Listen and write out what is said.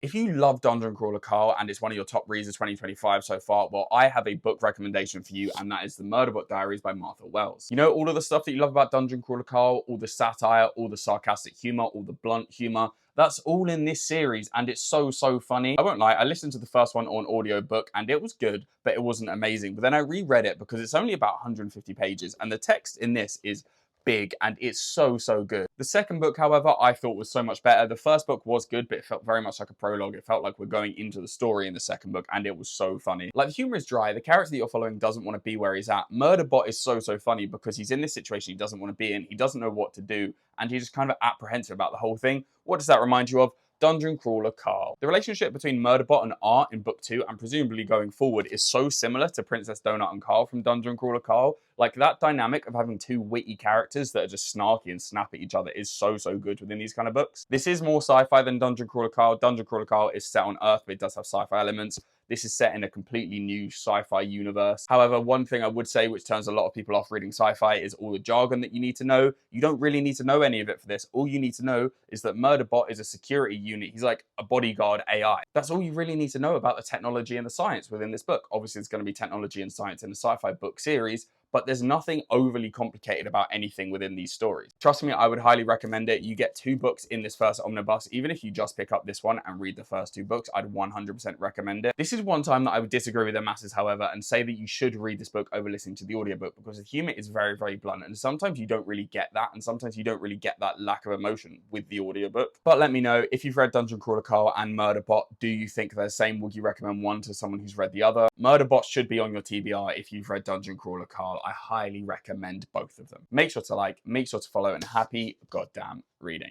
If you love Dungeon Crawler Carl and it's one of your top reads of 2025 so far, well, I have a book recommendation for you, and that is The Murderbot Diaries by Martha Wells. You know all of the stuff that you love about Dungeon Crawler Carl, all the satire, all the sarcastic humor, all the blunt humor, that's all in this series, and it's so funny. I won't lie, I listened to the first one on audiobook and it was good, but it wasn't amazing. But then I reread it because it's only about 150 pages and the text in this is big and it's so good. The second book, however, I thought was so much better. The first book was good, but it felt very much like a prologue. It felt like we're going into the story in the second book, and it was so funny. Like, the humor is dry, the character that you're following doesn't want to be where he's at. Murderbot is so funny because he's in this situation he doesn't want to be in, he doesn't know what to do, and he's just kind of apprehensive about the whole thing. What does that remind you of? Dungeon Crawler Carl. The relationship between Murderbot and Art in book 2, and presumably going forward, is so similar to Princess Donut and Carl from Dungeon Crawler Carl. Like, that dynamic of having two witty characters that are just snarky and snap at each other is so good within these kind of books. This is more sci-fi than Dungeon Crawler Carl. Dungeon Crawler Carl is set on Earth, but it does have sci-fi elements. This is set in a completely new sci-fi universe. However, one thing I would say, which turns a lot of people off reading sci-fi, is all the jargon that you need to know. You don't really need to know any of it for this. All you need to know is that Murderbot is a security unit. He's like a bodyguard AI. That's all you really need to know about the technology and the science within this book. Obviously, there's going to be technology and science in a sci-fi book series, but there's nothing overly complicated about anything within these stories. Trust me, I would highly recommend it. You get 2 books in this first omnibus. Even if you just pick up this one and read the first 2 books, I'd 100% recommend it. This is one time that I would disagree with the masses, however, and say that you should read this book over listening to the audiobook, because the humor is very blunt, and sometimes you don't really get that, and sometimes you don't really get that lack of emotion with the audiobook. But let me know, if you've read Dungeon Crawler Carl and Murderbot, do you think they're the same? Would you recommend one to someone who's read the other? Murderbot should be on your TBR if you've read Dungeon Crawler Carl. I highly recommend both of them. Make sure to like, make sure to follow, and happy goddamn reading.